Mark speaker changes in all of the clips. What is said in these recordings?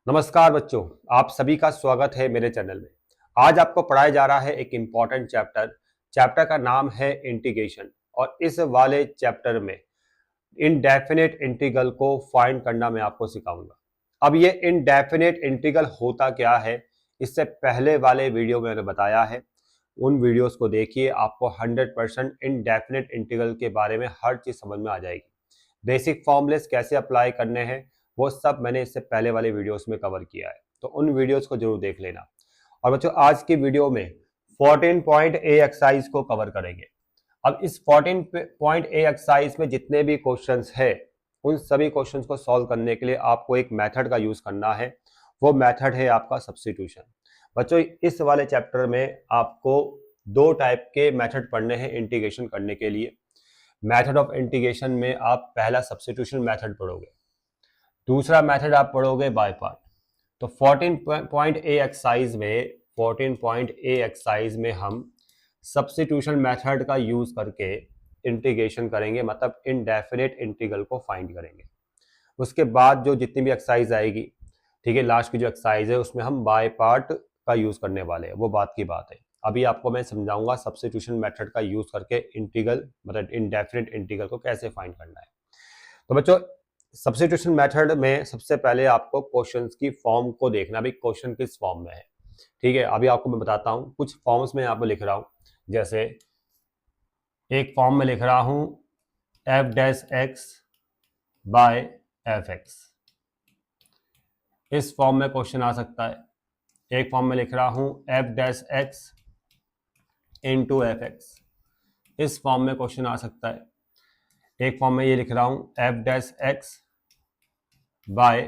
Speaker 1: नमस्कार बच्चों, आप सभी का स्वागत है मेरे चैनल में। आज आपको पढ़ाया जा रहा है एक इम्पॉर्टेंट चैप्टर का नाम है इंटीग्रेशन। और इस वाले चैप्टर में इनडेफिनेट इंटीग्रल को फाइंड करना मैं आपको सिखाऊंगा। अब ये इनडेफिनेट इंटीग्रल होता क्या है, इससे पहले वाले वीडियो में मैंने बताया है। उन वीडियोस को देखिए, आपको 100% इनडेफिनेट इंटीग्रल के बारे में हर चीज समझ में आ जाएगी। बेसिक फॉर्मूलेस कैसे अप्लाई करने हैं वो सब मैंने इससे पहले वाले वीडियोस में कवर किया है, तो उन वीडियोस को जरूर देख लेना। और बच्चों, आज की वीडियो में 14 पॉइंट ए एक्सरसाइज को कवर करेंगे। अब इस 14 पॉइंट ए एक्सरसाइज में जितने भी क्वेश्चंस है, उन सभी क्वेश्चंस को सॉल्व करने के लिए आपको एक मेथड का यूज करना है। वो मेथड है आपका सब्स्टिट्यूशन। बच्चों, इस वाले चैप्टर में आपको दो टाइप के मेथड पढ़ने हैं इंटीग्रेशन करने के लिए। मेथड ऑफ इंटीग्रेशन में आप पहला सब्स्टिट्यूशन मेथड पढ़ोगे, दूसरा मेथड आप पढ़ोगे बाय पार्ट। तो 14 पॉइंट ए एक्सरसाइज में हम सब्स्टिट्यूशन मेथड का यूज करके इंटीग्रेशन करेंगे, मतलब इनडेफिनेट इंटीग्रल को फाइंड करेंगे। उसके बाद जो जितनी भी एक्सरसाइज आएगी, ठीक है, लास्ट की जो एक्सरसाइज है उसमें हम बाय पार्ट का यूज करने वाले हैं, वो बात की बात है। अभी आपको मैं समझाऊंगा सब्स्टिट्यूशन मेथड का यूज करके इंटीग्रल, मतलब इनडेफिनेट इंटीग्रल को कैसे फाइंड करना है। तो बच्चों, सब्स्टिट्यूशन मेथड में सबसे पहले आपको क्वेश्चंस की फॉर्म को देखना, भी क्वेश्चन किस फॉर्म में है। ठीक है, अभी आपको मैं बताता हूं, कुछ फॉर्म्स में यहाँ पर लिख रहा हूं। जैसे एक फॉर्म में लिख रहा हूं f dash x by f x, इस फॉर्म में क्वेश्चन आ सकता है। एक फॉर्म में लिख रहा हूं f dash x into f x, इस फॉर्म में क्वेश्चन आ सकता है। एक फॉर्म में ये लिख रहा हूं f dash x by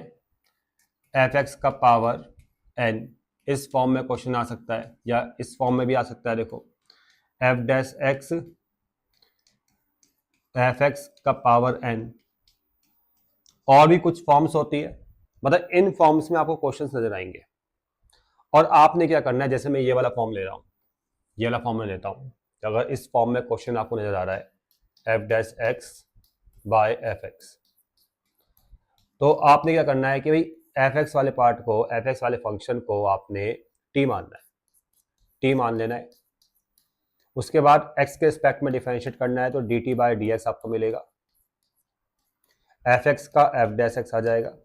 Speaker 1: f x का पावर एन, इस फॉर्म में क्वेश्चन आ सकता है। या इस फॉर्म में भी आ सकता है, देखो F dash x F x का पावर एन। और भी कुछ फॉर्म्स होती है, मतलब इन फॉर्म्स में आपको क्वेश्चंस नजर आएंगे। और आपने क्या करना है, जैसे मैं ये वाला फॉर्म ले रहा हूं, ये वाला फॉर्म में लेता हूं, तो अगर इस फॉर्म में क्वेश्चन आपको नजर आ रहा है f dash x by f x, तो आपने क्या करना है कि भाई एफ एक्स वाले पार्ट को, एफ एक्स वाले फंक्शन को आपने टी मानना है, टी मान लेना है। उसके बाद एक्स के रिस्पेक्ट में डिफरेंशिएट करना है, तो d t by d x आपको मिलेगा। एफ एक्स का एफ डैश एक्स आ जाएगा।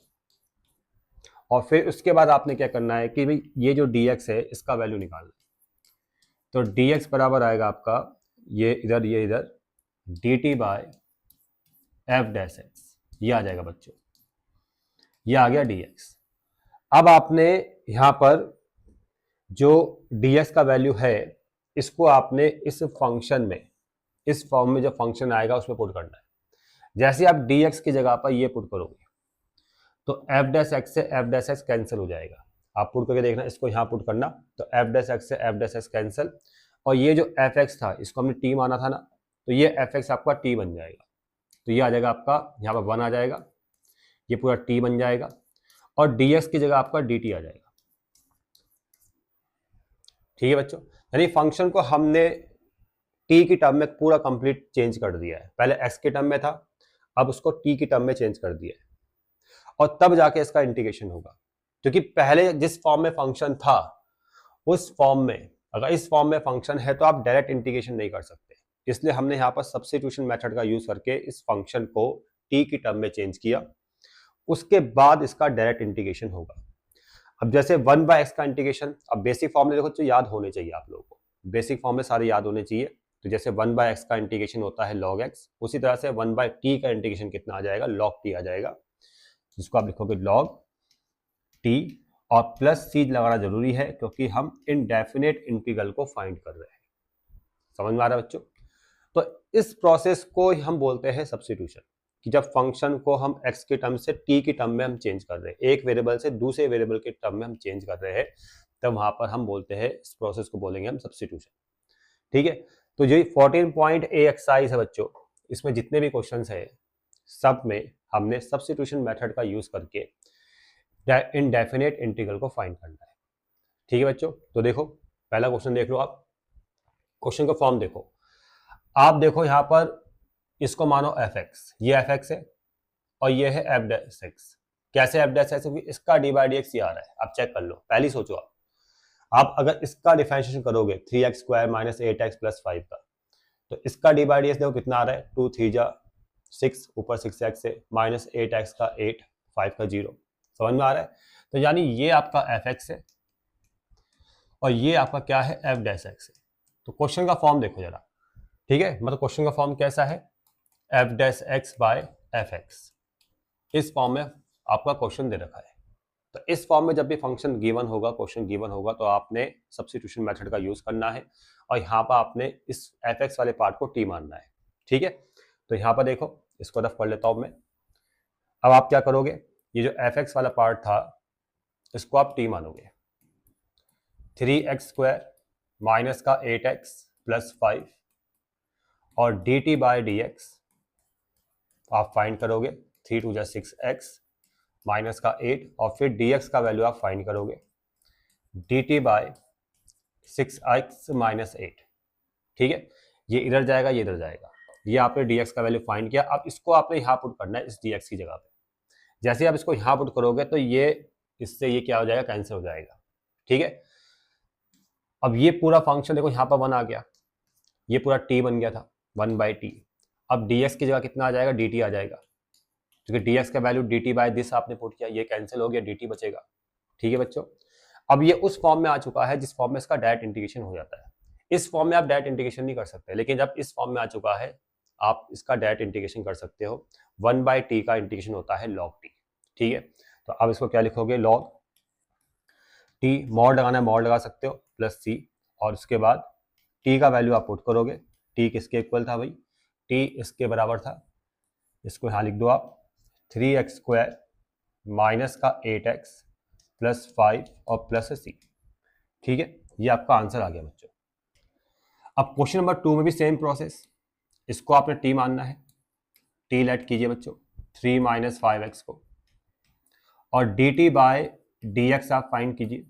Speaker 1: और फिर उसके बाद आपने क्या करना है कि भाई ये जो डी एक्स है इसका वैल्यू निकालना है। तो डी एक्स बराबर आएगा आपका ये इधर d t by f dash x, ये आ जाएगा बच्चों, ये आ गया डी एक्स। अब आपने यहां पर जो dx का वैल्यू है, इसको आपने इस फंक्शन में, इस फॉर्म में जो फंक्शन आएगा उसमें पुट करना है। जैसे आप dx की जगह पर ये पुट करोगे तो f डैश एक्स से f डैश एक्स कैंसिल हो जाएगा। आप पुट करके देखना, इसको यहाँ पुट करना, तो f डैश एक्स से f डैश एक्स कैंसिल। और ये जो fx था इसको हमने t माना था ना, तो ये fx आपका t बन जाएगा। तो ये आ जाएगा आपका, यहाँ पर 1 आ जाएगा, ये पूरा t बन जाएगा। और dx की जगह आपका dt आ जाएगा। ठीक है बच्चों, यानी फंक्शन को हमने टी की टर्म में पूरा कंप्लीट चेंज कर दिया है। पहले एक्स की टर्म में था, अब उसको टी की टर्म में चेंज कर दिया है। और तब जाके इसका इंटीग्रेशन होगा, क्योंकि पहले जिस फॉर्म में फंक्शन था उस फॉर्म में, अगर इस फॉर्म में फंक्शन है तो आप डायरेक्ट इंटीग्रेशन नहीं कर सकते। इसलिए हमने यहाँ पर सब्स्टिट्यूशन मेथड का यूज करके इस फंक्शन को टी की टर्म में चेंज किया, उसके बाद इसका डायरेक्ट इंटीग्रेशन होगा। अब जैसे 1/x का इंटीग्रेशन, अब बेसिक फॉर्मूले देखो तो याद होने चाहिए आप लोगों को, बेसिक फॉर्मूले सारे याद होने चाहिए। तो जैसे 1/x का इंटीग्रेशन होता है log x, उसी तरह से 1/t का इंटीग्रेशन कितना आ जाएगा, log t आ जाएगा, जिसको आप लिखोगे log t। और प्लस c लगाना जरूरी है क्योंकि हम इनडेफिनेट इंटीग्रल को फाइंड कर रहे हैं। समझ में आ रहा है बच्चों? तो इस प्रोसेस को हम बोलते हैं सब्स्टिट्यूशन, कि जब फंक्शन को हम x के टर्म से t की टर्म में हम चेंज कर रहे हैं, एक वेरिएबल से दूसरे वेरिएबल के टर्म में हम चेंज कर रहे हैं, तब वहां पर हम बोलते हैं, इस प्रोसेस को बोलेंगे हम सब्स्टिट्यूशन। ठीक है, तो ये 14 पॉइंट ए एक्सरसाइज है बच्चों, इसमें जितने भी क्वेश्चंस है सब में हमने सब्स्टिट्यूशन मेथड का यूज करके इनडेफिनेट इंटीग्रल को फाइंड करना है। ठीक है बच्चों, तो देखो पहला क्वेश्चन देख लो आप, क्वेश्चन का फॉर्म देखो। आप देखो यहाँ पर, इसको मानो एफ एक्स, ये एफ एक्स है और ये है एफ डैश एक्स। कैसे एफ डैश एक्स, क्योंकि इसका डी बाई डी एक्स ये आ रहा है, आप चेक कर लो, पहले सोचो आप अगर इसका डिफरेंशिएशन करोगे 3x² माइनस 8x प्लस 5 का, तो इसका डी बाई डी एक्स देखो कितना आ रहा है, 2 3 जा 6, ऊपर 6x से माइनस 8x का 8, 5 का 0, समझ में आ रहा है। तो यानी ये आपका एफ एक्स है और ये आपका क्या है, एफ डैश एक्स है। तो क्वेश्चन का फॉर्म देखो जरा, ठीक है, मतलब क्वेश्चन का फॉर्म कैसा है, f dash x by f x, इस फॉर्म में आपका क्वेश्चन दे रखा है। तो इस फॉर्म में जब भी फंक्शन गिवन होगा, क्वेश्चन गिवन होगा, तो आपने सब्स्टिट्यूशन मेथड का यूज करना है और यहाँ पर आपने इस एफ एक्स वाले पार्ट को टी मानना है, ठीक है। तो यहाँ पर देखो, इसको रफ कर लेता हूँ मैं। अब आप क्या करोगे, ये जो एफ एक्स वाला पार्ट था इसको आप टी मानोगे, 3x² माइनस का 8x प्लस 5 और dt बाय डी एक्स आप फाइंड करोगे, 3 2 जा 6x माइनस का 8 और फिर dx का वैल्यू आप फाइंड करोगे, dt बाय 6x माइनस 8, ठीक है। ये इधर जाएगा, ये इधर जाएगा, ये आपने dx का वैल्यू फाइंड किया। अब इसको आपने यहाँ पुट करना है इस dx की जगह पे। जैसे ही आप इसको यहाँ पुट करोगे तो ये इससे ये क्या हो जाएगा, कैंसिल हो जाएगा, ठीक है। अब ये पूरा फंक्शन देखो यहाँ पर 1 आ गया, ये पूरा t बन गया था 1/t। अब dx की जगह कितना आ जाएगा, dt आ जाएगा, क्योंकि dx का वैल्यू dt बाय दिस आपने पुट किया, ये कैंसिल हो गया, dt बचेगा, ठीक है बच्चों। अब ये उस फॉर्म में आ चुका है जिस फॉर्म में इसका डायरेक्ट इंटीग्रेशन हो जाता है। इस फॉर्म में आप डायरेक्ट इंटीग्रेशन नहीं कर सकते, लेकिन जब इस फॉर्म में आ चुका है आप इसका डायरेक्ट इंटीग्रेशन कर सकते हो। 1/t का इंटीग्रेशन होता है log t, ठीक है। तो अब इसको क्या लिखोगे, log t, मॉड लगाना है मॉड लगा सकते हो, प्लस c, और उसके बाद t का वैल्यू आप पुट करोगे। t किसके इक्वल था भाई, t इसके बराबर था, इसको यहाँ लिख दो आप, 3x² माइनस का 8x प्लस 5 और प्लस c, ठीक है। ये आपका आंसर आ गया बच्चों। अब क्वेश्चन नंबर 2 में भी सेम प्रोसेस, इसको आपने t मानना है, t लेट कीजिए बच्चों 3 माइनस 5x को, और dt बाय dx आप फाइंड कीजिए,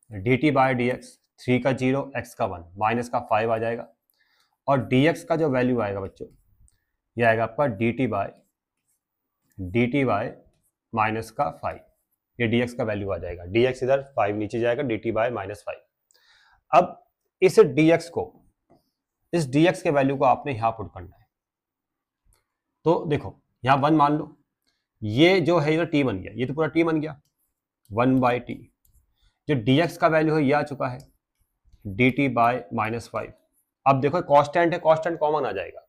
Speaker 1: dt बाय dx 3 का 0, x का 1, माइनस का 5 आ जाएगा, और dx का जो वैल्यू आएगा बच्चों ये आएगा आपका dt बाय माइनस का 5, ये dx का वैल्यू आ जाएगा, dx इधर 5 नीचे जाएगा, dt बाय माइनस 5। अब इस dx को, इस dx के वैल्यू को आपने यहां पुट करना है। तो देखो यहां 1 मान लो, ये जो है ये t बन गया, ये तो पूरा t बन गया 1/t, जो dx का वैल्यू है ये आ चुका है dt बाय माइनस 5। अब देखो कांस्टेंट है, कांस्टेंट कॉमन आ जाएगा,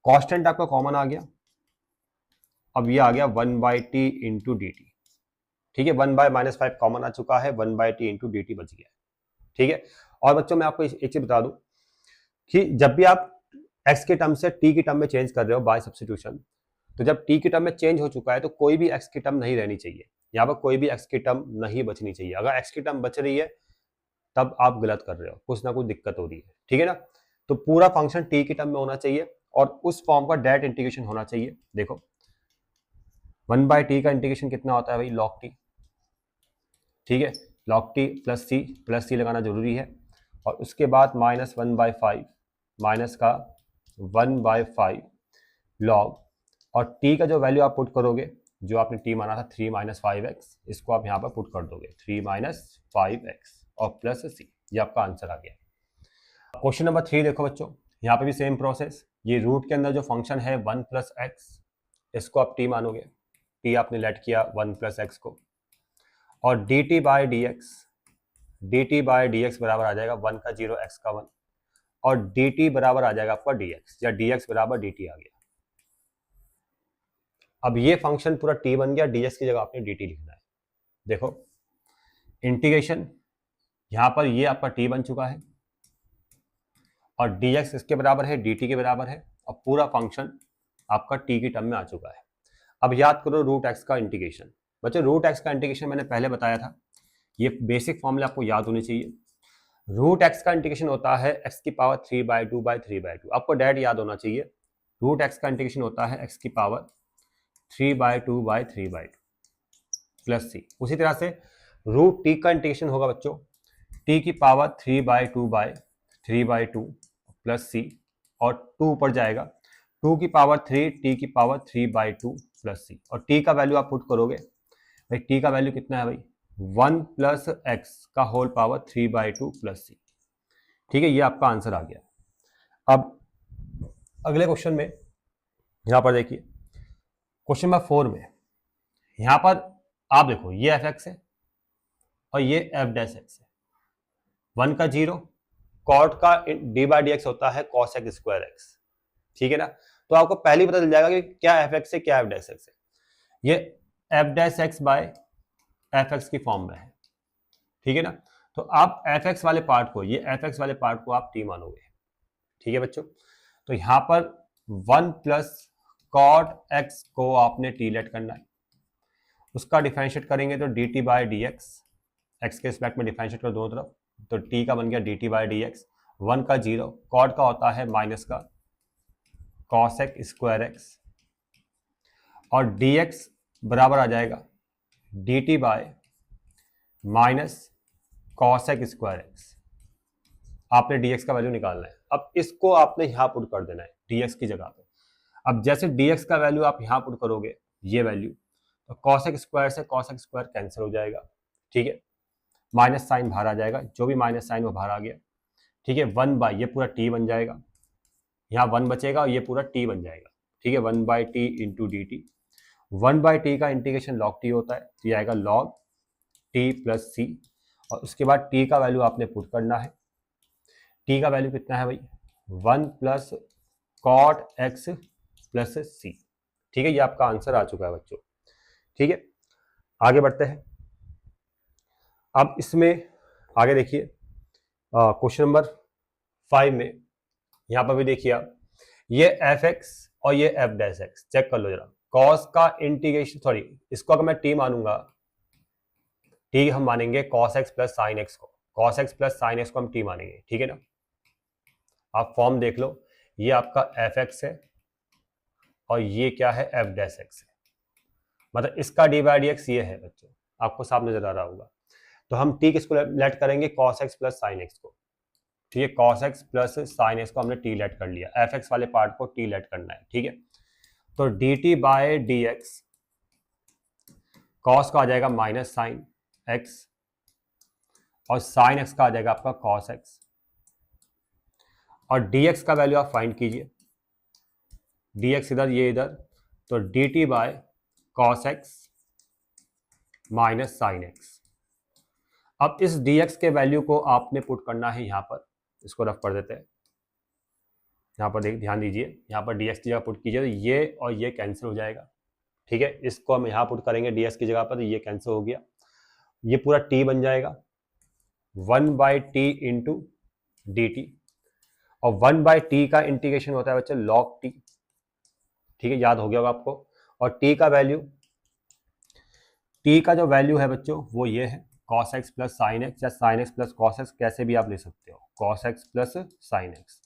Speaker 1: कांस्टेंट आपका कॉमन आ गया, अब ये आ गया 1/t इंटू डी टी, ठीक है। 1 बाय माइनस 5 कॉमन आ चुका है, 1/t इंटू डी टी बच गया, ठीक है। और बच्चों मैं आपको एक चीज बता दूं कि जब भी आप x के टर्म से t की टर्म में चेंज कर रहे हो बाय सब्स्टिट्यूशन, तो जब t की टर्म में चेंज हो चुका है तो कोई भी x की टर्म नहीं रहनी चाहिए, यहाँ पर कोई भी x की टर्म नहीं बचनी चाहिए। अगर x की टर्म बच रही है तब आप गलत कर रहे हो, कुछ ना कुछ दिक्कत हो रही है, ठीक है ना। तो पूरा फंक्शन t की टर्म में होना चाहिए और उस फॉर्म का डायरेक्ट इंटीग्रेशन होना चाहिए। देखो 1/t का इंटीग्रेशन कितना होता है भाई, log t, ठीक है, log t प्लस c लगाना जरूरी है, और उसके बाद माइनस 1/5 माइनस का 1/5 log, और t का जो वैल्यू आप पुट करोगे, जो आपने t माना था 3 माइनस 5x, इसको आप यहाँ पर पुट कर दोगे 3 माइनस 5x और प्लस c, ये आपका आंसर आ गया। क्वेश्चन नंबर 3 देखो बच्चों, यहाँ पे भी सेम प्रोसेस, ये रूट के अंदर जो फंक्शन है 1 प्लस एक्स, इसको आप t मानोगे, t आपने लेट किया 1 प्लस एक्स को, और dt बाय dx बराबर आ जाएगा 1 का 0, x का 1, और dt बराबर आ जाएगा आपका dx, या dx बराबर dt आ गया। अब ये फंक्शन पूरा t बन गया, dx की जगह आपने dt लिखना है। देखो इंटीग्रेशन, यहां पर ये आपका t बन चुका है और dx इसके बराबर है, dt के बराबर है, और पूरा फंक्शन आपका t की टर्म में आ चुका है। अब याद करो रूट x का इंटीग्रेशन, बच्चों रूट x का इंटीग्रेशन मैंने पहले बताया था, ये बेसिक फॉर्मूला आपको याद होनी चाहिए। रूट x का इंटीग्रेशन होता है x की पावर 3/2/3/2, आपको डायरेक्ट याद होना चाहिए। रूट x का इंटीग्रेशन होता है x की पावर 3/2/3/2 प्लस c। उसी तरह से रूट t का इंटीग्रेशन होगा बच्चों t की पावर 3/2/3/2 प्लस c, और 2 ऊपर जाएगा, 2 की पावर 3 t की पावर 3/2 प्लस c, और t का वैल्यू आप पुट करोगे भाई टी का वैल्यू कितना है भाई 1 प्लस एक्स का होल पावर 3/2 प्लस सी। ठीक है, ये आपका आंसर आ गया। अब अगले क्वेश्चन में यहां पर देखिए, क्वेश्चन नंबर 4 में यहां पर आप देखो ये एफ एक्स है और ये एफ डैश एक्स है। 1 का 0, कॉट का डी बाई डी एक्स होता है कॉस एक्स स्क्वायर एक्स। ठीक है ना, तो आपको पहले ही पता चल जाएगा कि क्या एफ एक्स है क्या एफ डैश एक्स है। ये f dash x by f x की फॉर्म में है। ठीक है ना, तो आप एफ एक्स वाले पार्ट को, ये एफ एक्स वाले पार्ट को आप टी मानोगे। ठीक है बच्चों, तो यहां पर 1 प्लस कॉट एक्स को आपने टी लेट करना है, उसका डिफरेंशिएट करेंगे तो d t by d x, x के रिस्पेक्ट में डिफरेंशिएट करो दोनों तरफ, तो टी का बन गया D t by d x. 1 का 0, कॉट का होता है माइनस का कॉस एक्स स्क्वायर एक्स, और डी एक्स बराबर आ जाएगा D t bye minus cos x square x. आपने dx का वैल्यू निकालना है। अब इसको आपने यहां पुट कर देना है dx की जगह पे। अब जैसे dx का वैल्यू आप यहां पुट करोगे, ये वैल्यू, तो cos x स्क्वायर से cos x स्क्वायर कैंसिल हो जाएगा। ठीक है, माइनस साइन बाहर आ जाएगा, जो भी माइनस साइन वो बाहर आ गया। ठीक है, 1 बाई ये पूरा t बन जाएगा, यहाँ 1 बचेगा और ये पूरा t बन जाएगा। ठीक है, 1 by T into d T. 1 by T का इंटीग्रेशन log t होता है, तो ये आएगा log t प्लस सी, और उसके बाद t का वैल्यू आपने पुट करना है। t का वैल्यू कितना है भाई 1 प्लस कॉट एक्स प्लस सी। ठीक है, ये आपका आंसर आ चुका है बच्चों। ठीक है, आगे बढ़ते हैं। अब इसमें आगे देखिए, क्वेश्चन नंबर 5 में यहां पर भी देखिए आप, ये एफ एक्स और ये एफ डैश एक्स चेक कर लो जरा। कॉस का इंटीग्रेशन, सॉरी, इसको अगर मैं टी मानूंगा, टी हम मानेंगे cos x plus sine x को, cos x plus sine x को हम टी मानेंगे। ठीक है ना, आप फॉर्म देख लो, ये आपका एफ एक्स है और ये क्या है एफ डैश एक्स है, मतलब इसका डी बाई डी एक्स ये है बच्चों, आपको साफ नजर आ रहा होगा। तो हम टी किसको लेट करेंगे, cos x plus sine x को। ठीक है, cos x plus sine x को हमने टी लेट कर लिया, एफ एक्स वाले पार्ट को टी लेट करना है। ठीक है, तो d t by d x, cos का आ जाएगा माइनस साइन एक्स और साइन एक्स का आ जाएगा आपका कॉस एक्स, और dx का वैल्यू आप फाइंड कीजिए, dx इधर ये इधर, तो d t by cos x minus sine x. अब इस dx के वैल्यू को आपने पुट करना है यहाँ पर, इसको रफ कर देते हैं। यहाँ पर ध्यान दीजिए, यहाँ पर dx की जगह पुट कीजिए तो ये और ये कैंसिल हो जाएगा। ठीक है, इसको हम यहाँ पुट करेंगे dx की जगह पर, तो ये कैंसिल हो गया, ये पूरा t बन जाएगा 1 by T into d t, और 1 बाई टी का इंटीग्रेशन होता है बच्चे लॉग टी। ठीक है, याद हो गया होगा आपको। और टी का वैल्यू, टी का जो वैल्यू है बच्चों वो ये है cos x plus sine x, या sine x plus cos x, कैसे भी आप ले सकते हो, cos x plus sine x.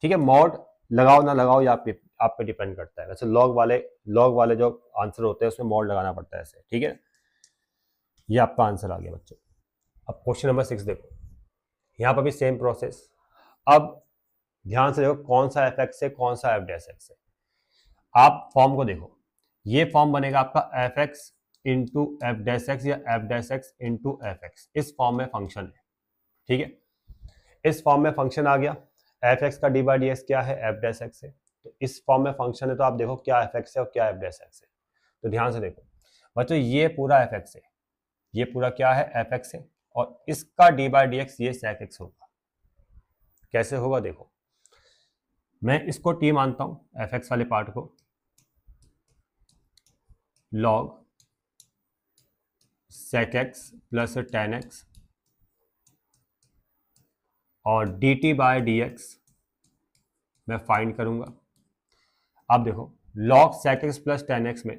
Speaker 1: ठीक है, मॉड लगाओ ना लगाओ ये आप पे डिपेंड करता है। वैसे लॉग वाले जो आंसर होते हैं उसमें मॉड लगाना पड़ता है ऐसे। ठीक है, ये आपका आंसर आ गया बच्चों। अब क्वेश्चन नंबर 6 देखो, यहाँ पर भी सेम प्रोसेस। अब ध्यान से देखो कौन सा एफ एक्स है कौन सा एफ डैश एक्स है। आप फॉर्म को देखो, ये फॉर्म बनेगा आपका f x into f dash x या f dash x into f x, इस फॉर्म में फंक्शन है। ठीक है, इस फॉर्म में फंक्शन आ गया, एफ एक्स का डी बाई डी एक्स क्या है एफ डैश एक्स है, तो इस फॉर्म में फंक्शन है, तो आप देखो क्या एफ एक्स है और क्या एफ डैश एक्स है। तो ध्यान से देखो बच्चों, ये पूरा एफ एक्स है, ये पूरा क्या है एफ एक्स है, और इसका डी बाई डी एक्स ये सेक एक्स होगा। कैसे होगा देखो, मैं इसको टी मानता हूं एफ एक्स वाले पार्ट को, log sec x plus ten x, और d t by d x मैं फाइंड करूंगा। अब देखो log sec x plus ten x में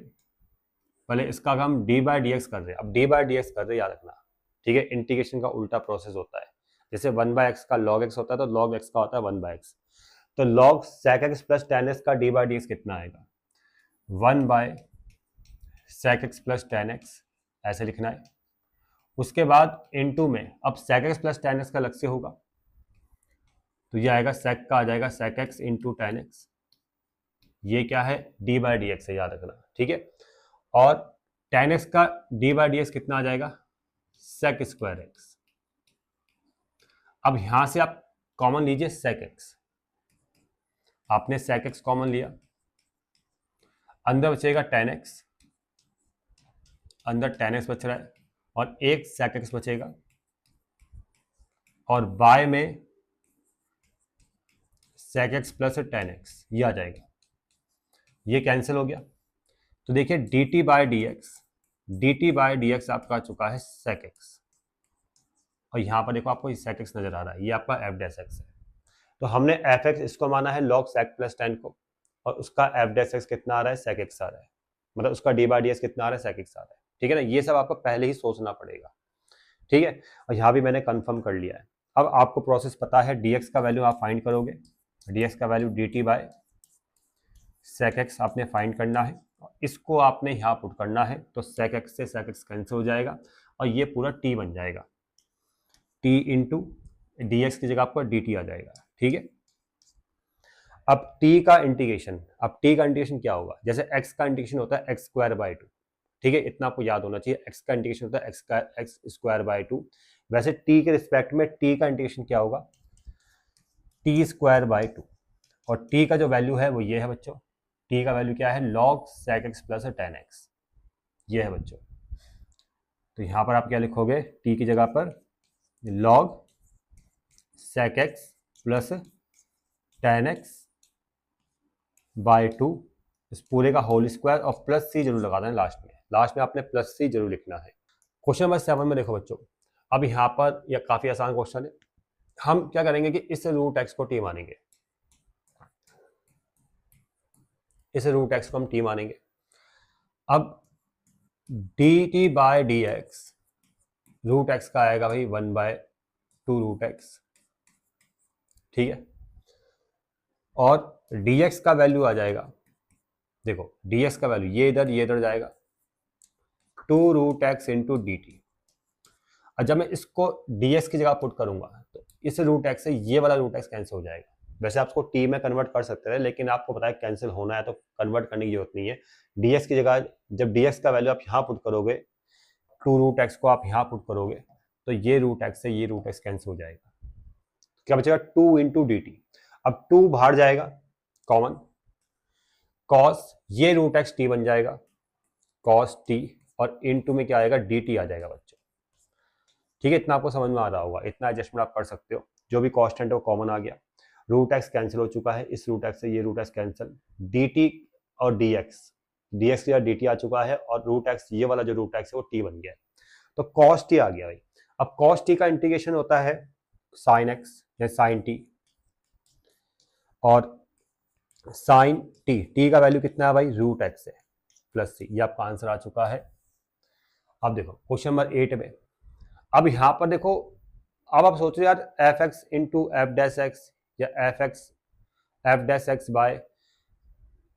Speaker 1: पहले इसका हम डी बाय डी एक्स कर रहे हैं, अब डी बाय डी एक्स कर रहे हैं याद रखना। ठीक है, इंटीग्रेशन का उल्टा प्रोसेस होता है, जैसे 1 बाय एक्स का लॉग एक्स होता है तो लॉग एक्स का होता है 1 बाय एक्स। तो log sec x plus ten x का डी बाय डी एक्स कितना आएगा 1 by sec x plus ten x, ऐसे लिखना है। उसके बाद इनटू में अब sec x plus ten x का अलग से होगा, तो ये आएगा सेक का आ जाएगा sec x into tan x, ये क्या है डी बाई डी एक्स है याद रखना। ठीक है, और tan x का डी बाई डी एक्स कितना आ जाएगा, sec स्क्वायर एक्स। अब यहां से आप कॉमन लीजिए sec x, आपने sec x कॉमन लिया, अंदर बचेगा tan x, अंदर tan x बच रहा है और एक sec x बचेगा, और बाय में sec x plus tan x ये आ जाएगा, ये कैंसिल हो गया। तो देखिए dt बाय डी एक्स आपका आ चुका है sec x, और यहां पर देखो आपको sec x नजर आ रहा है, ये आपका f डैश x है। तो हमने एफ एक्स इसको माना है log sec प्लस tan को, और उसका f डैश x कितना आ रहा है, sec x आ रहा है, मतलब उसका d बाई डी एक्स कितना आ रहा है, sec x आ रहा है। ठीक है ना, ये सब आपको पहले ही सोचना पड़ेगा। ठीक है, और यहाँ भी मैंने कंफर्म कर लिया है। अब आपको प्रोसेस पता है, dx का वैल्यू आप फाइंड करोगे, dx का value dt by sec x आपने फाइंड करना है, इसको आपने यहाँ पुट करना है, तो sec x से sec x कैंसिल हो जाएगा और ये पूरा t बन जाएगा, t इंटू डी एक्स की जगह आपको dt आ जाएगा। ठीक है, अब t का इंटीग्रेशन, अब t का इंटीग्रेशन क्या होगा, जैसे x का इंटीग्रेशन होता है x स्क्वायर बाई टू। ठीक है, इतना आपको याद होना चाहिए, x का इंटीग्रेशन होता है एक्स स्क्वायर बाई टू। वैसे t के रिस्पेक्ट में t का इंटीग्रेशन क्या होगा, t स्क्वायर बाई टू, और t का जो वैल्यू है वो ये है बच्चों, t का वैल्यू क्या है, log sec x plus tan x, ये है बच्चों। तो यहां पर आप क्या लिखोगे, t की जगह पर log sec x plus tan x by two, इस पूरे का होल स्क्वायर, और प्लस सी जरूर लगा देना लास्ट में आपने प्लस सी जरूर लिखना है। क्वेश्चन नंबर 7 में देखो बच्चों, अब यहाँ पर यह काफी आसान क्वेश्चन है, हम क्या करेंगे कि इस रूट एक्स को टी मानेंगे, इस रूट एक्स को हम टी मानेंगे। अब d t by d x, root x का आएगा भाई 1/2 रूट एक्स। ठीक है, और dx का वैल्यू आ जाएगा, देखो dx का वैल्यू ये इधर जाएगा 2 root x into d t. और जब मैं इसको dx की जगह पुट करूंगा तो इस रूट एक्स से ये वाला रूट एक्स कैंसिल हो जाएगा। वैसे आप इसको t में कन्वर्ट कर सकते थे, लेकिन आपको पता है कैंसिल होना है तो कन्वर्ट करने की जरूरत नहीं है। dx की जगह जब dx का वैल्यू आप यहाँ पुट करोगे, 2 रूट एक्स को आप यहाँ पुट करोगे, तो ये रूट एक्स से ये रूट एक्स कैंसिल हो जाएगा, क्या बचेगा 2 इंटू डी टी। अब 2 बाहर जाएगा कॉमन, कॉस ये रूट एक्स टी बन जाएगा, कॉस टी, और इनटू में क्या आएगा, डी टी आ जाएगा बच्चों। ठीक है, इतना आपको समझ में आ रहा होगा, इतना एडजस्टमेंट आप कर सकते हो, जो भी कॉन्स्टेंट है वो कॉमन आ गया, रूट एक्स कैंसिल हो चुका है, इस रूट एक्स से ये root x cancel, d t और डी एक्स या डी टी आ चुका है, और रूट एक्स ये वाला जो रूट एक्स है वो टी बन गया है, तो कॉस टी आ गया भाई। अब कॉस टी का इंटीग्रेशन होता है साइन एक्स या साइन टी, और साइन टी, टी का वैल्यू कितना है भाई, रूट एक्स है प्लस सी, ये आपका आंसर आ चुका है। अब देखो क्वेश्चन नंबर 8 में, अब यहां पर देखो, अब आप सोच रहे यार f x into f dash x या f dash x by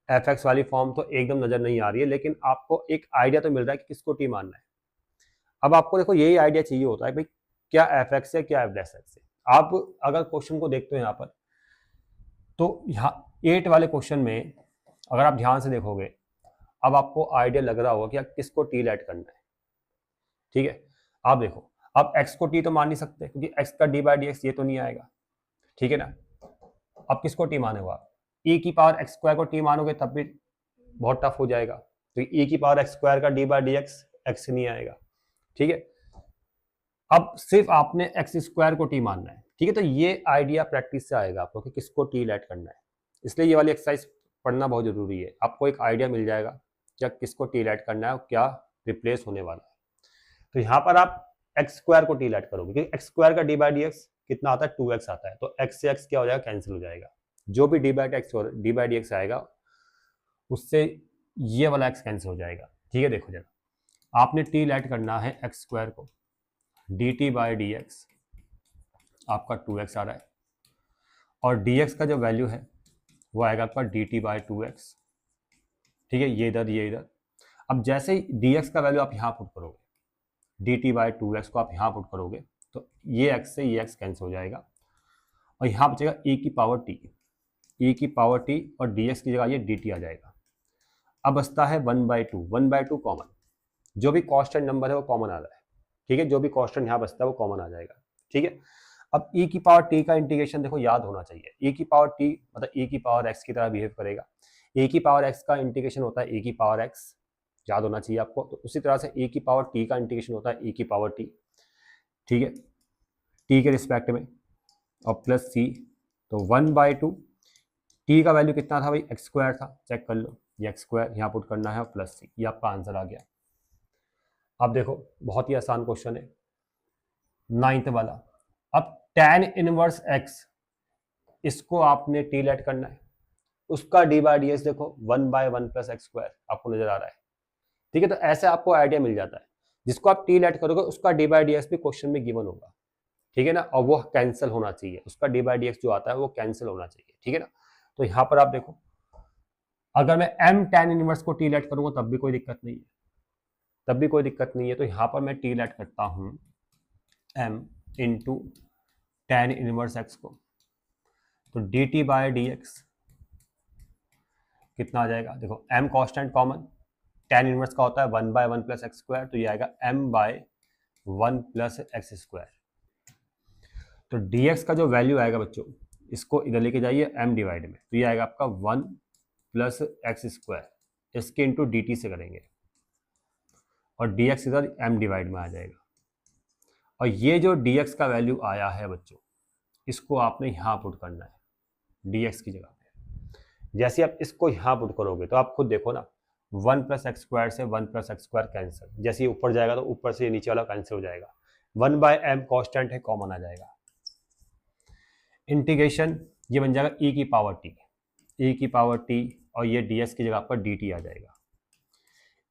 Speaker 1: f x वाली फॉर्म तो एकदम नजर नहीं आ रही है, लेकिन आपको एक आइडिया तो मिल रहा है कि किसको टी मानना है। अब आपको देखो यही आइडिया चाहिए होता है भाई, क्या एफ एक्स है क्या एफ डैश एक्स है। आप अगर क्वेश्चन को देखते हो यहाँ पर, तो यहाँ 8 वाले क्वेश्चन में अगर आप ध्यान से देखोगे, अब आपको आइडिया लग रहा होगा कि आप किसको टी लेट करना है। ठीक है, आप देखो, अब x को t तो मान नहीं सकते, क्योंकि x का d बाई डी एक्स ये तो नहीं आएगा। ठीक है ना, अब किसको t मानोगे आप, e की पावर x स्क्वायर को t मानोगे तब भी बहुत टफ हो जाएगा, तो e की पावर x स्क्वायर का d by d x x नहीं आएगा। ठीक है, अब सिर्फ आपने x स्क्वायर को t मानना है। ठीक है, तो ये आइडिया प्रैक्टिस से आएगा आपको कि किसको t लेट करना है, इसलिए ये वाली एक्सरसाइज पढ़ना बहुत जरूरी है, आपको एक आइडिया मिल जाएगा क्या किसको टी लेट करना है और क्या रिप्लेस होने वाला है। तो यहाँ पर आप एक्स स्क्वायर को टी लेट करोगे, क्योंकि एक्स स्क्वायर का डी बाई डी एक्स कितना आता है, 2x आता है, तो x से x क्या हो जाएगा, कैंसिल हो जाएगा, जो भी डी बाई डी एक्स आएगा उससे ये वाला x कैंसिल हो जाएगा। ठीक है, देखो जरा, आपने टी लेट करना है एक्स स्क्वायर को, d t by d x आपका 2x आ रहा है, और dx का जो वैल्यू है वो आएगा आपका डी टी बाई 2x। ठीक है, ये इधर। अब जैसे ही dx का वैल्यू आप यहाँ पुट करोगे, डी टी बाई 2x को आप यहाँ पुट करोगे, तो ये x से ये x कैंसिल हो जाएगा, और यहाँ बचेगा e की पावर t, और dx की जगह ये dt आ जाएगा। अब बचता है 1/2 कॉमन, जो भी कांस्टेंट नंबर है वो कॉमन आ रहा है, ठीक है, जो भी कांस्टेंट यहाँ बचता है वो कॉमन आ जाएगा, ठीक है। अब e की पावर t का इंटीग्रेशन देखो याद होना चाहिए, e की पावर t मतलब e की पावर x की तरह बिहेव करेगा। e की पावर x का इंटीग्रेशन होता है e की पावर x, याद होना चाहिए आपको। तो उसी तरह से e की पावर t का इंटीग्रेशन होता है e की पावर t, ठीक है, t के रिस्पेक्ट में, और प्लस c, तो 1/2 t का वैल्यू कितना था भाई, एक्स स्क्वायर था, चेक कर लो, ये एक्स स्क्वायर यहाँ पुट करना है और प्लस c, ये आपका आंसर आ गया। अब देखो बहुत ही आसान क्वेश्चन है 9th वाला। अब tan इनवर्स x इसको आपने t लेट करना है, उसका d बाई डी एक्स देखो 1/1 प्लस एक्स स्क्वायर आपको नजर आ रहा है, ठीक है। तो ऐसे आपको आइडिया मिल जाता है, जिसको आप t लेट करोगे उसका d बाई डी एक्स भी क्वेश्चन में गिवन होगा, ठीक है ना, और वो कैंसिल होना चाहिए, उसका d बाई डी एक्स जो आता है वो कैंसिल होना चाहिए, ठीक है ना। तो यहाँ पर आप देखो अगर मैं m tan इनवर्स को t लेट करूंगा तब भी कोई दिक्कत नहीं है, तब भी कोई दिक्कत नहीं है। तो यहाँ पर मैं t लेट करता हूँ m into tan inverse x को, तो dt बाई डी एक्स कितना आ जाएगा, देखो m constant common, tan inverse का होता है 1/1 प्लस एक्स स्क्वायर, तो ये आएगा m/1 प्लस एक्स स्क्वायर। तो dx का जो वैल्यू आएगा बच्चों, इसको इधर लेके जाइए m डिवाइड में, तो ये आएगा आपका 1 प्लस एक्स स्क्वायर, इसके इंटू dt से करेंगे, और dx इधर m डिवाइड में आ जाएगा। और ये जो dx का वैल्यू आया है बच्चों, इसको आपने यहाँ पुट करना है dx की जगह पे। जैसे आप इसको यहाँ पुट करोगे तो आप खुद देखो ना, 1 प्लस एक्स स्क्वायर से 1 प्लस एक्स स्क्वायर कैंसिल, जैसे ये ऊपर जाएगा तो ऊपर से ये नीचे वाला कैंसिल हो जाएगा, 1/m कॉन्स्टेंट है कॉमन आ जाएगा। इंटीग्रेशन ये बन जाएगा e की पावर t, e की पावर t, और ये dx की जगह पर dt आ जाएगा।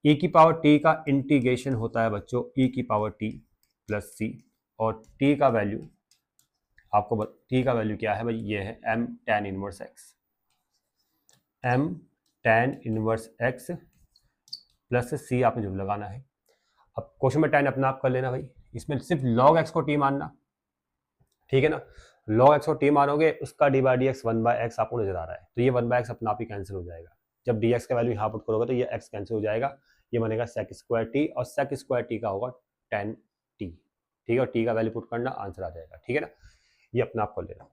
Speaker 1: e की पावर t का इंटीग्रेशन होता है बच्चों e की पावर t प्लस c, और t का वैल्यू आपको t का वैल्यू क्या है भाई, ये है m tan inverse x, m tan inverse x plus c आपने जो लगाना है। अब क्वेश्चन में tan अपना आप कर लेना भाई, इसमें सिर्फ log x को t मानना, ठीक है ना, log x को t मानोगे उसका d by d x 1/x आपको नजर आ रहा है, तो ये 1/x अपना आप ही कैंसिल हो जाएगा। जब dx का वैल्यू यहाँ पुट करोगे तो ये x कैंसिल हो जाएगा, ये बनेगा sec स्क्वायर t, और sec स्क्वायर t का होगा tan t, ठीक है, और t का वैल्यू पुट करना, आंसर आ जाएगा, ठीक है ना, ये अपना आप कर लेना।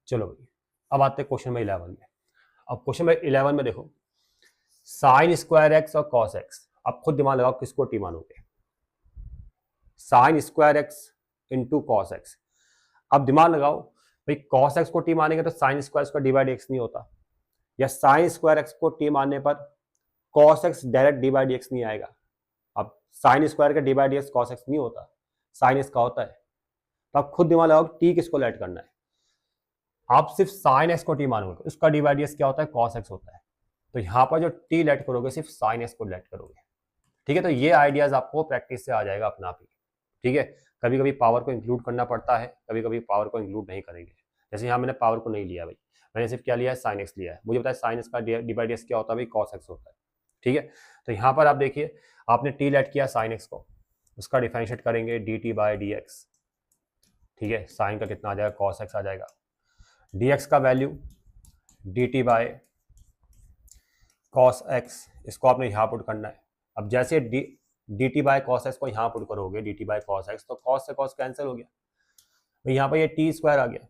Speaker 1: चलो भाई अब आते हैं क्वेश्चन में 11 में। अब क्वेश्चन में 11 में देखो साइन स्क्वायर एक्स और कॉस एक्स, आप खुद दिमाग लगाओ किसको टी मानोगे, sine square x into cos x. अब दिमाग लगाओ भाई कॉस एक्स को टी मानेंगे तो साइन स्क्वायर का डी बाई डी एक्स नहीं होता, या साइन स्क्वायर एक्स को टी मानने पर cos x direct D by d x नहीं आएगा। अब साइन स्क्वायर का d by d x cos x नहीं होता, साइन एक्स का होता है। तो आप खुद दिमाग लगाओ टी किसको लेट करना है, आप सिर्फ साइन एक्स को टी मानोगे उसका डी बाई डी एक्स क्या होता है, कॉस एक्स होता है। तो यहाँ पर जो टी लेट करोगे सिर्फ साइन एक्स को लेट करोगे, ठीक है। तो ये आइडियाज आपको प्रैक्टिस से आ जाएगा अपना आप ही, ठीक है। कभी कभी पावर को इंक्लूड करना पड़ता है, कभी कभी पावर को इंक्लूड नहीं करेंगे। जैसे यहाँ मैंने पावर को नहीं लिया भाई, मैंने सिर्फ क्या लिया है, साइन एक्स लिया है। मुझे बताया साइन एक्स का डी बाई डी एक्स क्या होता है भाई, कॉस एक्स होता है, ठीक है। तो यहाँ पर आप देखिए आपने टी लेट किया साइन एक्स को, उसका डिफरेंशिएट करेंगे D t by d x, ठीक है, साइन का कितना आ जाएगा, कॉस एक्स आ जाएगा। डी एक्स का value d t by cos x, इसको आपने यहाँ पुट करना है। अब जैसे D t by cos x को यहाँ पुट करोगे D t by cos x, तो कॉस से कॉस कैंसिल हो गया, तो यहाँ पर ये टी स्क्वायर आ गया,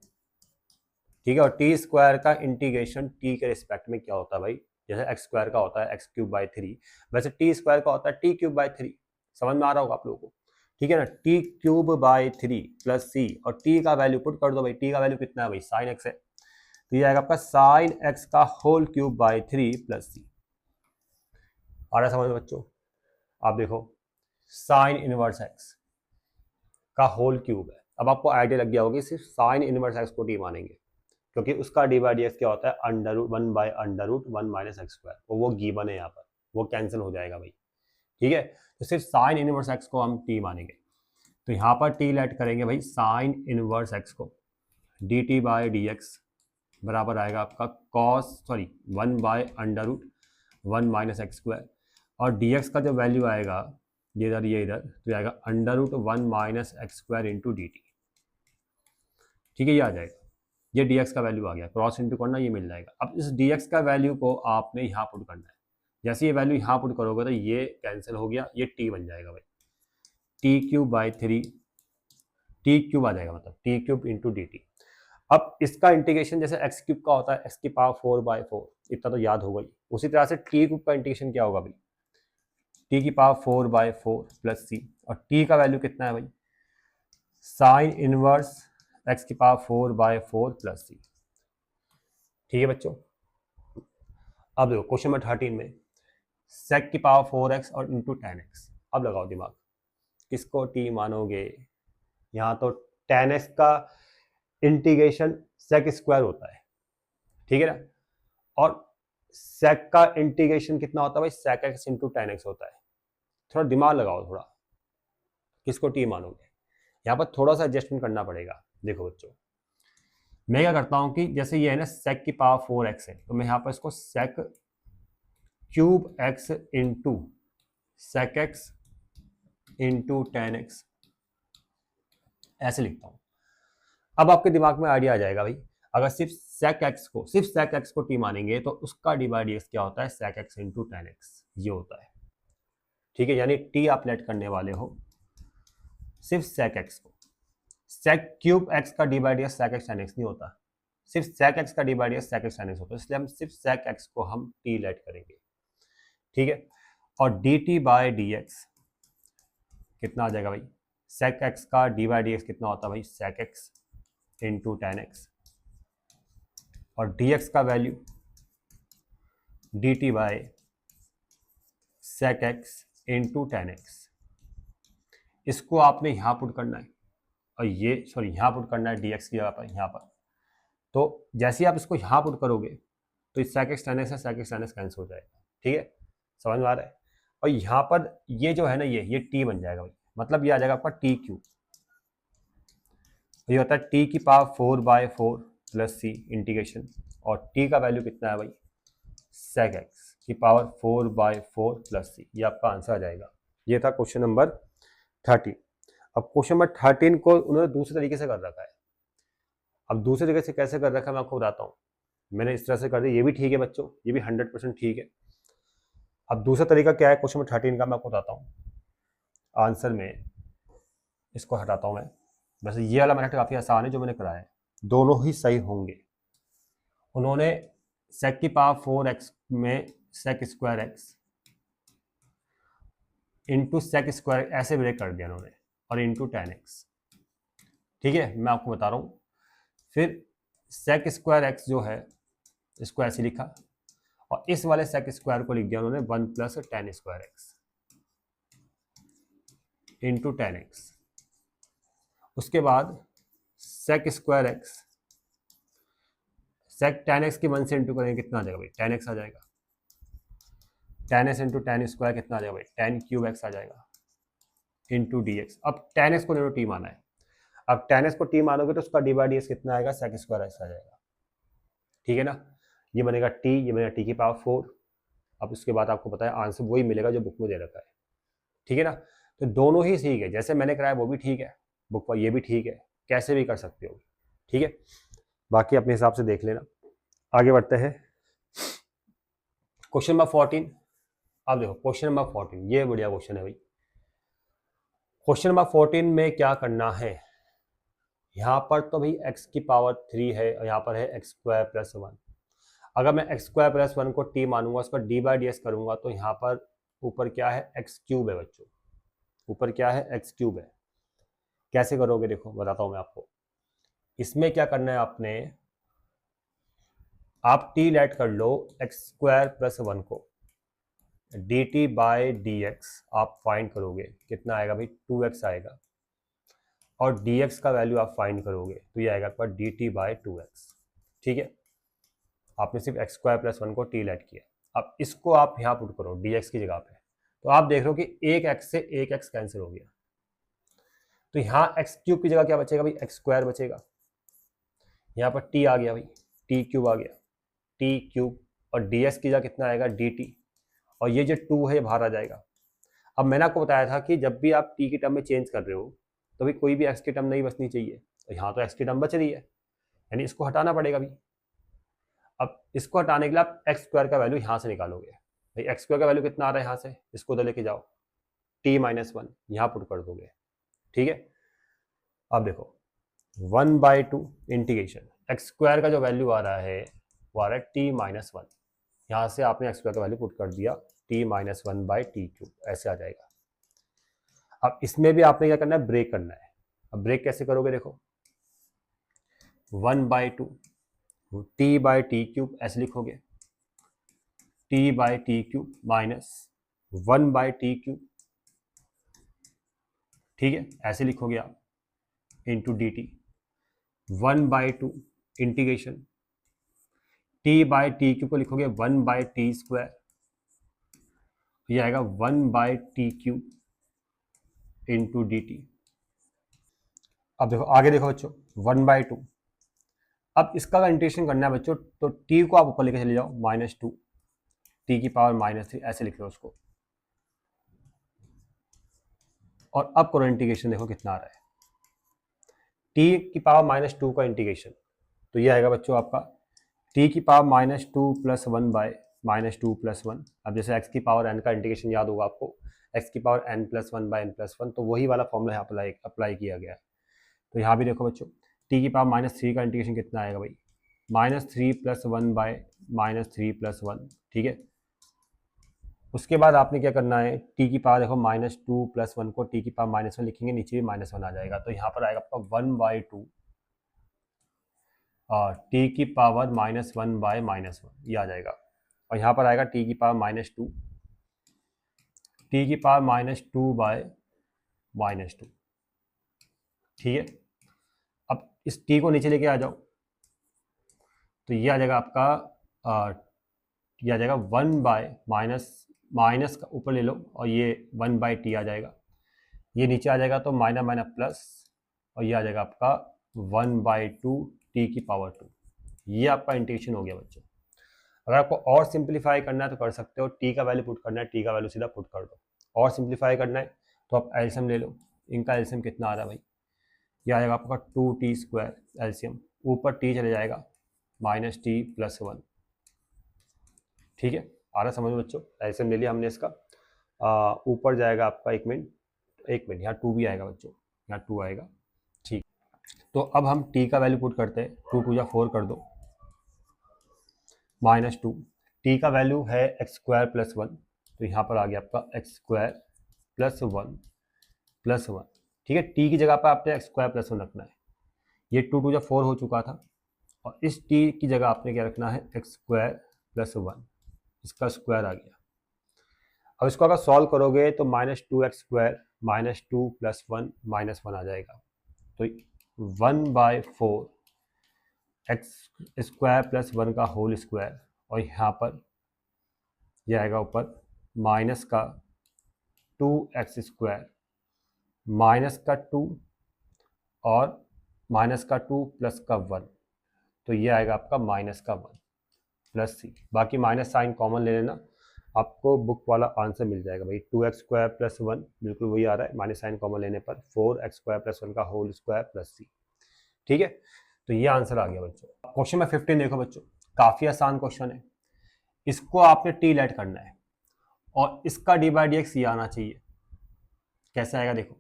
Speaker 1: ठीक है। और टी स्क्वायर का इंटीग्रेशन टी के रिस्पेक्ट में क्या होता है भाई, जैसे एक्स स्क्वायर का होता है एक्स क्यूब बाई 3, वैसे टी स्क्वायर का होता है टी क्यूब बाई 3। समझ में आ रहा होगा आप लोगों को, ठीक है ना, टी क्यूब बाई 3 प्लस सी, और टी का वैल्यू पुट कर दो भाई, टी का वैल्यू कितना है भाई, साइन एक्स है, तो ये आएगा आपका साइन एक्स का होल क्यूब बाई 3 प्लस सी। आ रहा है समझ में बच्चों, आप देखो साइन इनवर्स एक्स का होल क्यूब है। अब आपको आइडिया लग गया होगा कि सिर्फ साइन इनवर्स एक्स को टी मानेंगे, क्योंकि उसका डी बाई डी एक्स क्या होता है, under root 1/√1 minus x square, वो गिवन है यहाँ पर, वो कैंसिल हो जाएगा भाई, ठीक है। तो सिर्फ साइन इनवर्स एक्स को हम टी मानेंगे, तो यहाँ पर टी लेट करेंगे भाई साइन इनवर्स एक्स को, d t by d x बराबर आएगा आपका कॉस 1/√1 माइनस एक्स स्क्वायर, और डी एक्स का जो वैल्यू आएगा ये इधर तो आएगा अंडर√1 minus x square into d t, ठीक है, ये आ जाएगा। ये dx का वैल्यू आ गया, क्रॉस इंटू करना ये मिल जाएगा। अब इस dx का वैल्यू को आपने यहाँ पुट करना है, जैसे ये वैल्यू यहाँ पुट करोगे तो ये कैंसिल हो गया, ये टी बन जाएगा भाई, t cube by 3, t cube आ जाएगा, मतलब t cube into d t. अब इसका इंटीग्रेशन जैसे एक्स क्यूब का होता है, एक्स की पावर 4/4, इतना तो याद होगा ही। उसी तरह से टी क्यूब का इंटीग्रेशन क्या होगा भाई, टी की पावर 4/4 प्लस सी, और टी का वैल्यू कितना है भाई, साइन इनवर्स एक्स की पावर 4/4 प्लस सी। ठीक है बच्चों, अब देखो क्वेश्चन नंबर 13 में सेक की पावर 4x और इंटू 10x। अब लगाओ दिमाग, किसको टी मानोगे? यहाँ तो 10x का इंटीग्रेशन सेक स्क्वायर होता है, ठीक है ना, और सेक का इंटीग्रेशन कितना होता है भाई, सेक एक्स इंटू 10x होता है। थोड़ा दिमाग लगाओ, थोड़ा किसको टी मानोगे? यहाँ पर थोड़ा सा एडजस्टमेंट करना पड़ेगा। देखो बच्चों, मैं क्या करता हूँ कि जैसे ये है ना सेक की पावर 4x है, तो मैं यहाँ पर इसको sec cube x into sec x into 10x ऐसे लिखता हूँ। अब आपके दिमाग में आइडिया आ जाएगा भाई, अगर सिर्फ सेक एक्स को टी मानेंगे तो उसका डी बाई डी एक्स क्या होता है, सेक एक्स इंटू 10x ये होता है। ठीक है, यानी टी आप लेट करने वाले हो सिर्फ सेक एक्स को। सेक क्यूब एक्स का d by d x sec x 10x नहीं होता, सिर्फ सेक एक्स का d by d x sec x 10x होता है, इसलिए हम सिर्फ सेक एक्स को हम टी लेट करेंगे। ठीक है, और d t by d x कितना आ जाएगा भाई, सेक एक्स का डी बाई डी एक्स कितना होता है भाई, सेक एक्स इंटू 10x, और डी एक्स का value d t by sec x into 10x। इसको आपने यहाँ पुट करना है, और ये यहाँ पुट करना है डी एक्स की जगह पर यहाँ पर। तो जैसे ही आप इसको यहाँ पुट करोगे तो इस सेक एक्स 10x से सेक एक्स 10x कैंसिल हो जाएगा। ठीक है, समझ में आ रहा है? और यहाँ पर ये जो है ना ये टी बन जाएगा भाई, मतलब ये आ जाएगा आपका टी क्यूब। ये होता है टी की पावर 4/4 प्लस सी इंटीग्रेशन, और टी का वैल्यू कितना है भाई, सेक एक्स की पावर 4/4 प्लस सी। ये आपका आंसर आ जाएगा। ये था क्वेश्चन नंबर 13। अब क्वेश्चन नंबर 13 को उन्होंने दूसरे तरीके से कर रखा है। अब दूसरे तरीके से कैसे कर रखा है मैं आपको बताता हूँ। मैंने इस तरह से कर दिया, ये भी ठीक है बच्चों, ये भी 100% ठीक है। अब दूसरा तरीका क्या है क्वेश्चन नंबर 13 का, मैं आपको बताता हूँ। आंसर में इसको हटाता हूँ मैं, वैसे ये वाला मेथड काफ़ी आसान है जो मैंने कराया है, दोनों ही सही होंगे। उन्होंने सेक की पावर 4x में sec square x into sec square ऐसे ब्रेक कर दिया उन्होंने, और इंटू 10x। ठीक है, मैं आपको बता रहा हूँ। फिर सेक स्क्वायर एक्स जो है इसको ऐसे लिखा, और इस वाले सेक स्क्वायर को लिख दिया उन्होंने 1 plus ten square x into 10x। उसके बाद सेक स्क्वायर एक्स, सेक 10x की 1 से इंटू करेंगे कितना आ जाएगा भाई, 10x आ जाएगा। 10x इंटू 10 स्क्वायर कितना आ जाएगा भाई, 10 क्यूब एक्स आ जाएगा इंटू dx। अब 10x को टी माना है, अब 10x को टी मानोगे तो उसका डी बाई डी एक्स कितना आएगा, सेक स्क्वायर एक्स आ जाएगा। ठीक है ना, ये बनेगा टी, ये बनेगा टी की पावर 4। अब उसके बाद आपको पता है आंसर वही मिलेगा जो बुक में दे रखा है। ठीक है ना, तो दोनों ही ठीक है, जैसे मैंने कराया वो भी ठीक है, बुक पर ये भी ठीक है, कैसे भी कर सकते हो। ठीक है, बाकी अपने हिसाब से देख लेना। आगे बढ़ते हैं क्वेश्चन नंबर 14। अब देखो क्वेश्चन नंबर 14, ये बढ़िया क्वेश्चन है भाई। क्वेश्चन नंबर 14 में क्या करना है, यहाँ पर तो भाई x की पावर 3 है और यहाँ पर है x स्क्वायर प्लस 1। अगर मैं x स्क्वायर प्लस 1 को t मानूंगा, उसका डी बाई डी एक्स करूंगा, तो यहाँ पर ऊपर क्या है, x क्यूब है बच्चों, ऊपर क्या है, x क्यूब है। कैसे करोगे देखो बताता हूँ मैं आपको। इसमें क्या करना है आपने, आप t लेट कर लो x स्क्वायर प्लस 1 को, dt बाई डी एक्स आप फाइंड करोगे, कितना आएगा भाई, 2x आएगा, और dx का वैल्यू आप फाइंड करोगे तो ये आएगा आपका dt बाई 2x। ठीक है, आपने सिर्फ x स्क्वायर प्लस 1 को t लेट किया। अब इसको आप यहाँ पुट करो dx की जगह पे, तो आप देख रहे हो कि एक x से एक x कैंसिल हो गया, तो यहाँ x क्यूब की जगह क्या बचेगा भाई, x स्क्वायर बचेगा। यहाँ पर t आ गया भाई, t क्यूब आ गया, t क्यूब, और ds की जगह कितना आएगा, dt, और ये जो 2 है ये बाहर आ जाएगा। अब मैंने आपको बताया था कि जब भी आप t की टर्म में चेंज कर रहे हो तो भी कोई भी x की टर्म नहीं बचनी चाहिए, तो यहाँ तो x की टर्म बच रही है, यानी इसको हटाना पड़ेगा भी। अब इसको हटाने के लिए आप x स्क्वायर का वैल्यू यहाँ से निकालोगे, भाई एक्स स्क्वायर का वैल्यू कितना आ रहा है यहाँ से, इसको तो लेके जाओ t माइनस वन, यहाँ पुट कर दोगे। ठीक है, अब देखो 1/2 इंटीग्रेशन एक्स स्क्वायर का जो वैल्यू आ रहा है वो आ रहा है t माइनस वन, यहाँ से आपने एक्स स्क्वायर का वैल्यू पुट कर दिया t minus one by T cube, ऐसे आ जाएगा। अब इसमें भी आपने क्या करना है, ब्रेक करना है। अब ब्रेक कैसे करोगे, देखो 1/2 t बाई टी क्यूब ऐसे लिखोगे, t by T cube minus 1/t cube, ठीक है, ऐसे लिखोगे आप, into d T 1/2 integration t by T cube को लिखोगे 1/t स्क्वायर, ये आएगा 1/t cube into d t. अब देखो आगे देखो बच्चों 1/2, अब इसका अगर इंटीग्रेशन करना है बच्चों तो t को आप ऊपर लेके चले जाओ -2 t की पावर -3, ऐसे लिख लो उसको। और अब करो इंटीग्रेशन, देखो कितना आ रहा है, t की पावर -2 का इंटीग्रेशन, तो ये आएगा बच्चों आपका t की पावर -2 + 1 बाय -2 + 1। अब जैसे x की पावर n का इंटीग्रेशन याद होगा आपको, x की पावर n + 1 बाय n + 1, तो वही वाला फॉर्मूला यहाँ अप्लाई किया गया है। तो यहाँ भी देखो बच्चों t की पावर -3 का इंटीग्रेशन कितना आएगा भाई, -3 + 1 बाय -3 + 1, ठीक है। उसके बाद आपने क्या करना है, t की पावर देखो -2 + 1 को t की पावर -1 लिखेंगे, नीचे भी -1 आ जाएगा, तो यहाँ पर आएगा आपका 1/2 और t की पावर -1 बाय -1, ये आ जाएगा। और यहाँ पर आएगा t की पावर -2, t की पावर -2 बाय -2, ठीक है। अब इस t को नीचे लेके आ जाओ, तो ये आ जाएगा आपका ये आ जाएगा 1 बाय माइनस का ऊपर ले लो और ये 1/t आ जाएगा, ये नीचे आ जाएगा तो माइनस माइनस प्लस, और ये आ जाएगा आपका 1/2 t की पावर 2। ये आपका इंटीग्रेशन हो गया बच्चों। अगर आपको और सिंप्लीफाई करना है तो कर सकते हो, t का वैल्यू पुट करना है, t का वैल्यू सीधा पुट कर दो। और सिंप्लीफाई करना है तो आप एल्सियम ले लो, इनका एल्सियम कितना आ रहा है भाई, ये आ जाएगा आपका 2t² एल्सियम, ऊपर t चले जाएगा -t + 1, ठीक है। आ रहा समझ में बच्चों, एल्सियम ले लिया हमने इसका, ऊपर जाएगा आपका, एक मिनट यहाँ 2 भी आएगा बच्चों, यहाँ 2 आएगा, ठीक। तो अब हम t का वैल्यू पुट करते हैं, 2 × 4 कर दो, -2, t का वैल्यू है x² + 1, तो यहाँ पर आ गया आपका x² + 1 + 1, ठीक है। t की जगह पर आपने x² + 1 रखना है, ये 2 × 4 हो चुका था, और इस t की जगह आपने क्या रखना है, x² + 1, इसका स्क्वायर आ गया। अब इसको अगर सॉल्व करोगे तो -2x² -2 + 1 -1 आ जाएगा, तो 1/4 x² + 1 का होल स्क्वायर, और यहाँ पर यह आएगा ऊपर माइनस का 2x² -2 और -2 + का 1, तो ये आएगा आपका -1 + c, बाकी माइनस साइन कॉमन ले लेना, आपको बुक वाला आंसर मिल जाएगा भाई। 2x² + 1 बिल्कुल वही आ रहा है, माइनस साइन कॉमन लेने पर 4x² + 1 का होल स्क्वायर + c, ठीक है। तो ये आंसर आ गया बच्चों। क्वेश्चन में 15 देखो बच्चों, काफी आसान क्वेश्चन है, इसको आपने t लेट करना है और इसका d/dx ये आना चाहिए। कैसे आएगा देखो,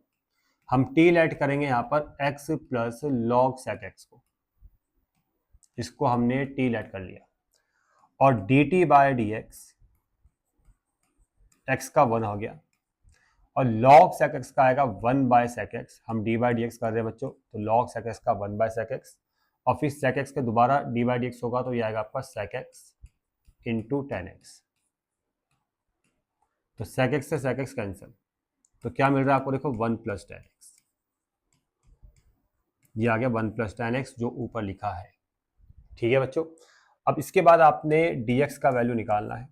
Speaker 1: हम t लेट करेंगे यहाँ पर x + log sec x को, इसको हमने t लेट कर लिया, और dt/dx x का 1 हो गया, और log sec x का आएगा 1/sec x, हम d/dx कर रहे हैं बच्चों, तो log sec x का 1/sec x, और फिर sec x के दोबारा d/dx होगा, तो ये आएगा आपका sec x × tan x, तो sec x से sec x कैंसिल, तो क्या मिल रहा है आपको, देखो 1 + tan x, ये आ गया 1 + tan x जो ऊपर लिखा है, ठीक है बच्चों। अब इसके बाद आपने dx का वैल्यू निकालना है,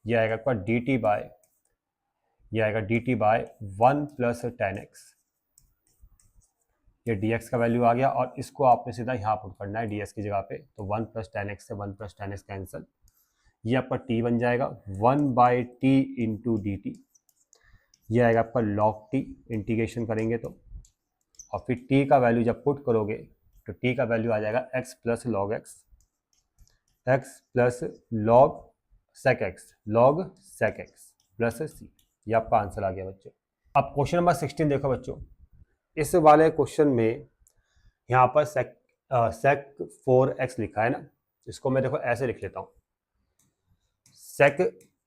Speaker 1: ये आएगा आपका dt/1 + tan x, ये dx का वैल्यू आ गया, और इसको आपने सीधा यहाँ पुट करना है dx की जगह पे, तो 1 + tan x से 1 + tan x कैंसिल, ये आपका t बन जाएगा 1/t × dt, ये आएगा आपका log t, इंटीग्रेशन करेंगे तो, और फिर t का वैल्यू जब पुट करोगे तो t का वैल्यू आ जाएगा x + log x, x + log sec x, log sec x plus c, ये आपका आंसर आ गया बच्चों। अब क्वेश्चन नंबर 16 देखो बच्चों, इस वाले क्वेश्चन में यहाँ पर सेक 4x लिखा है ना, इसको मैं देखो ऐसे लिख लेता हूँ, sec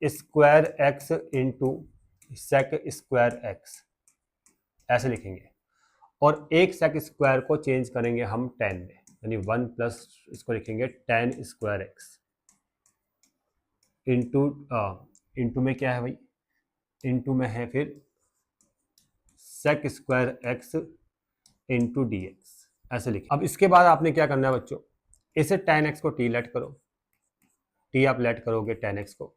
Speaker 1: square x into sec square x, ऐसे लिखेंगे। और एक सेक स्क्वायर को चेंज करेंगे हम 10 में, यानी 1 प्लस इसको लिखेंगे 10 स्क्वायर एक्स इंटू में क्या है भाई, इंटू में है फिर sec square x into d x, ऐसे लिखें। अब इसके बाद आपने क्या करना है बच्चों, इसे 10x को t लेट करो, t आप लेट करोगे 10x को,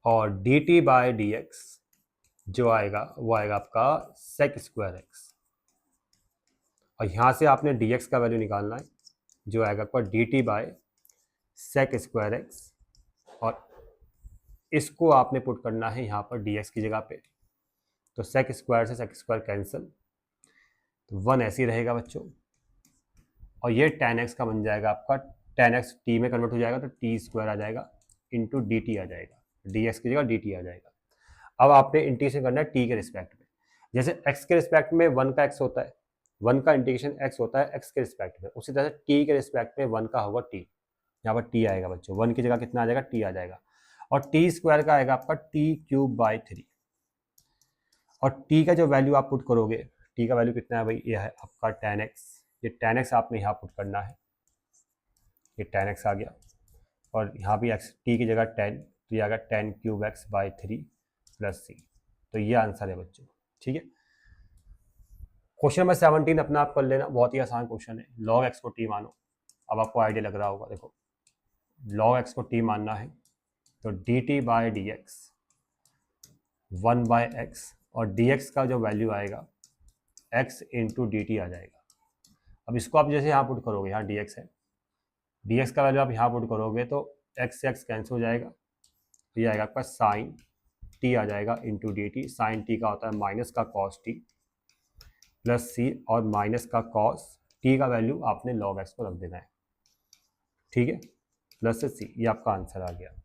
Speaker 1: और dt बाय डी एक्स जो आएगा वो आएगा आपका सेक स्क्वायर एक्स, और यहाँ से आपने dx का वैल्यू निकालना है जो आएगा आपका dt by sec square x, और इसको आपने पुट करना है यहाँ पर dx की जगह पे, तो सेक स्क्वायर से सेक स्क्वायर कैंसिल, तो 1 ऐसे ही रहेगा बच्चों, और ये 10x का बन जाएगा आपका 10x t में कन्वर्ट हो जाएगा तो टी स्क्वायर आ जाएगा इंटू डी टी आ जाएगा, dx की जगह dt आ जाएगा। अब आपने इंटीग्रेशन करना है t के रिस्पेक्ट में, जैसे x के रिस्पेक्ट में 1 का x होता है, 1 का इंटीग्रेशन x होता है x के रिस्पेक्ट में, उसी तरह से t के रिस्पेक्ट में 1 का होगा t, यहाँ पर t आएगा बच्चों, 1 की जगह कितना आ जाएगा t आ जाएगा, और t स्क्वायर का आएगा आपका t क्यूब बाई 3, और t का जो वैल्यू आप पुट करोगे, t का वैल्यू कितना है भाई, ये है आपका 10x, ये 10x आपने यहाँ पुट करना है, ये 10x आ गया, और यहाँ भी x t की जगह 10, तो ये आ गया 10 क्यूब एक्स बाई 3 प्लस सी, तो ये आंसर है बच्चों। ठीक है, क्वेश्चन नंबर 17 अपना आप कर लेना, बहुत ही आसान क्वेश्चन है, लॉग एक्स को t मानो। अब आपको आइडिया लग रहा होगा, देखो लॉग एक्स को t मानना है तो dt by d x 1 by x, और dx का जो वैल्यू आएगा x इंटू डी टी आ जाएगा। अब इसको आप जैसे यहाँ पुट करोगे, यहाँ dx है, dx का वैल्यू आप यहाँ पुट करोगे तो x से x कैंसिल हो जाएगा, तो ये आएगा आपका साइन t आ जाएगा into d t, sine t का होता है माइनस का कॉस t प्लस c, और माइनस का कॉस t का वैल्यू आपने लॉग x को रख देना है। ठीक है, प्लस c, ये आपका आंसर आ गया।